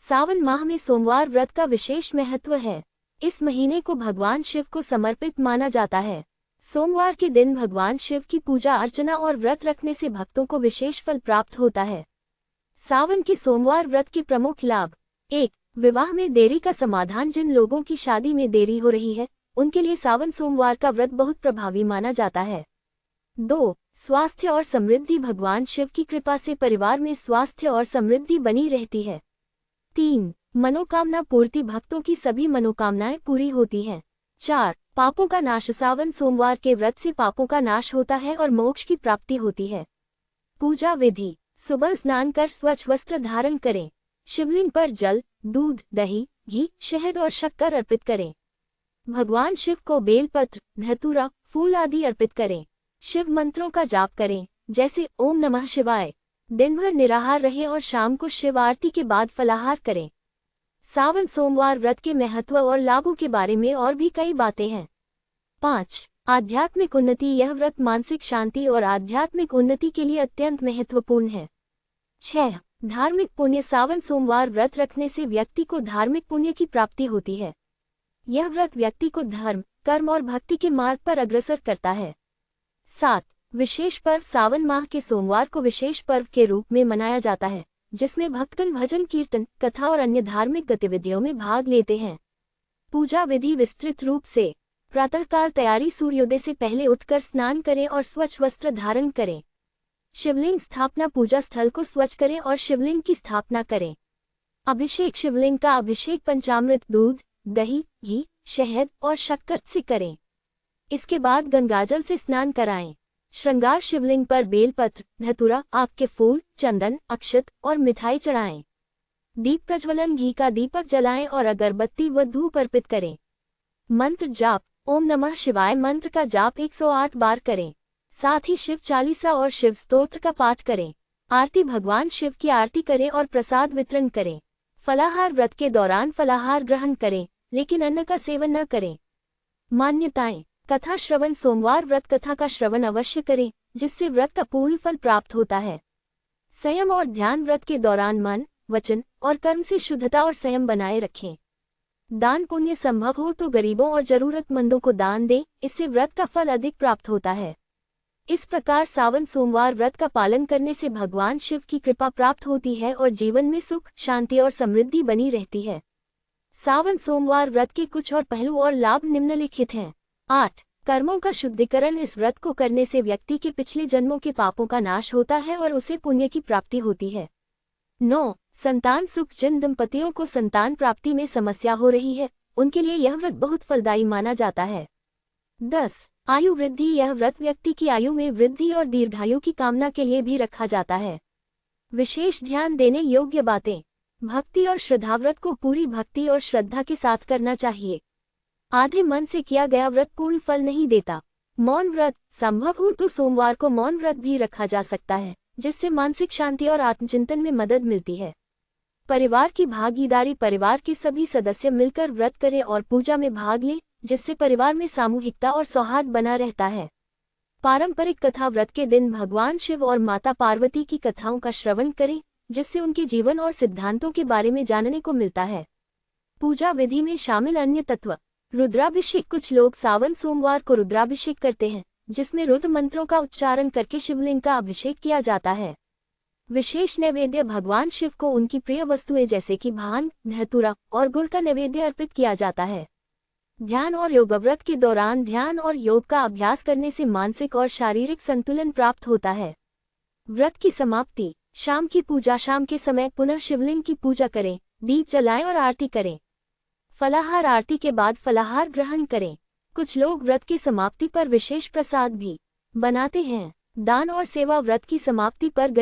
सावन माह में सोमवार व्रत का विशेष महत्व है। इस महीने को भगवान शिव को समर्पित माना जाता है। सोमवार के दिन भगवान शिव की पूजा अर्चना और व्रत रखने से भक्तों को विशेष फल प्राप्त होता है। सावन के सोमवार व्रत के प्रमुख लाभ: 1. विवाह में देरी का समाधान। जिन लोगों की शादी में देरी हो रही है उनके लिए सावन सोमवार का व्रत बहुत प्रभावी माना जाता है। 2. स्वास्थ्य और समृद्धि। भगवान शिव की कृपा से परिवार में स्वास्थ्य और समृद्धि बनी रहती है। 3. मनोकामना पूर्ति। भक्तों की सभी मनोकामनाएं पूरी होती हैं। 4. पापों का नाश। सावन सोमवार के व्रत से पापों का नाश होता है और मोक्ष की प्राप्ति होती है। पूजा विधि: सुबह स्नान कर स्वच्छ वस्त्र धारण करें। शिवलिंग पर जल, दूध, दही, घी, शहद और शक्कर अर्पित करें। भगवान शिव को बेलपत्र, धतूरा, फूल आदि अर्पित करें। शिव मंत्रों का जाप करें, जैसे ओम नमः शिवाय। दिन भर निराहार रहें और शाम को शिव आरती के बाद फलाहार करें। सावन सोमवार व्रत के महत्व और लाभों के बारे में और भी कई बातें हैं। 5. आध्यात्मिक उन्नति। यह व्रत मानसिक शांति और आध्यात्मिक उन्नति के लिए अत्यंत महत्वपूर्ण है। 6. धार्मिक पुण्य। सावन सोमवार व्रत रखने से व्यक्ति को धार्मिक पुण्य की प्राप्ति होती है। यह व्रत व्यक्ति को धर्म, कर्म और भक्ति के मार्ग पर अग्रसर करता है। 7. विशेष पर्व। सावन माह के सोमवार को विशेष पर्व के रूप में मनाया जाता है, जिसमें भक्तगण भजन, कीर्तन, कथा और अन्य धार्मिक गतिविधियों में भाग लेते हैं। पूजा विधि विस्तृत रूप से: प्रातःकाल तैयारी। सूर्योदय से पहले उठकर स्नान करें और स्वच्छ वस्त्र धारण करें। शिवलिंग स्थापना। पूजा स्थल को स्वच्छ करें और शिवलिंग की स्थापना करें। अभिषेक। शिवलिंग का अभिषेक पंचामृत, दूध, दही, घी, शहद और शक्कर से करें। इसके बाद गंगाजल से स्नान कराएं। श्रृंगार। शिवलिंग पर बेलपत्र, धतूरा, आक के फूल, चंदन, अक्षत और मिठाई चढ़ाएं। दीप प्रज्वलन। घी का दीपक जलाएं और अगरबत्ती व धूप अर्पित करें। मंत्र जाप: ओम नमः शिवाय मंत्र का जाप 108 बार करें। साथ ही शिव चालीसा और शिव स्तोत्र का पाठ करें। आरती: भगवान शिव की आरती करें और प्रसाद वितरण करें। फलाहार। व्रत के दौरान फलाहार ग्रहण करें, लेकिन अन्न का सेवन न करें। मान्यताएं: कथा श्रवण। सोमवार व्रत कथा का श्रवण अवश्य करें, जिससे व्रत का पूर्ण फल प्राप्त होता है। संयम और ध्यान। व्रत के दौरान मन, वचन और कर्म से शुद्धता और संयम बनाए रखें। दान पुण्य। संभव हो तो गरीबों और जरूरतमंदों को दान दें, इससे व्रत का फल अधिक प्राप्त होता है। इस प्रकार सावन सोमवार व्रत का पालन करने से भगवान शिव की कृपा प्राप्त होती है और जीवन में सुख, शांति और समृद्धि बनी रहती है। सावन सोमवार व्रत के कुछ और पहलू और लाभ निम्नलिखित हैं। 8. कर्मों का शुद्धिकरण। इस व्रत को करने से व्यक्ति के पिछले जन्मों के पापों का नाश होता है और उसे पुण्य की प्राप्ति होती है। 9. संतान सुख। जिन दंपतियों को संतान प्राप्ति में समस्या हो रही है, उनके लिए यह व्रत बहुत फलदायी माना जाता है। 10. आयु वृद्धि। यह व्रत व्यक्ति की आयु में वृद्धि और दीर्घायु की कामना के लिए भी रखा जाता है। विशेष ध्यान देने योग्य बातें: भक्ति और श्रद्धा। व्रत को पूरी भक्ति और श्रद्धा के साथ करना चाहिए। आधे मन से किया गया व्रत पूर्ण फल नहीं देता। मौन व्रत। संभव हो तो सोमवार को मौन व्रत भी रखा जा सकता है, जिससे मानसिक शांति और आत्मचिंतन में मदद मिलती है। परिवार की भागीदारी। परिवार के सभी सदस्य मिलकर व्रत करें और पूजा में भाग लें, जिससे परिवार में सामूहिकता और सौहार्द बना रहता है। पारंपरिक कथा। व्रत के दिन भगवान शिव और माता पार्वती की कथाओं का श्रवण करें, जिससे उनके जीवन और सिद्धांतों के बारे में जानने को मिलता है। पूजा विधि में शामिल अन्य तत्व: रुद्राभिषेक। कुछ लोग सावन सोमवार को रुद्राभिषेक करते हैं, जिसमें रुद्र मंत्रों का उच्चारण करके शिवलिंग का अभिषेक किया जाता है। विशेष नैवेद्य। भगवान शिव को उनकी प्रिय वस्तुएं जैसे कि भांग, धतूरा और गुड़ का नैवेद्य अर्पित किया जाता है। ध्यान और योग। व्रत के दौरान ध्यान और योग का अभ्यास करने से मानसिक और शारीरिक संतुलन प्राप्त होता है। व्रत की समाप्ति। शाम की पूजा। शाम के समय पुनः शिवलिंग की पूजा करें, दीप जलाएं और आरती करें। फलाहार। आरती के बाद फलाहार ग्रहण करें। कुछ लोग व्रत की समाप्ति पर विशेष प्रसाद भी बनाते हैं। दान और सेवा। व्रत की समाप्ति पर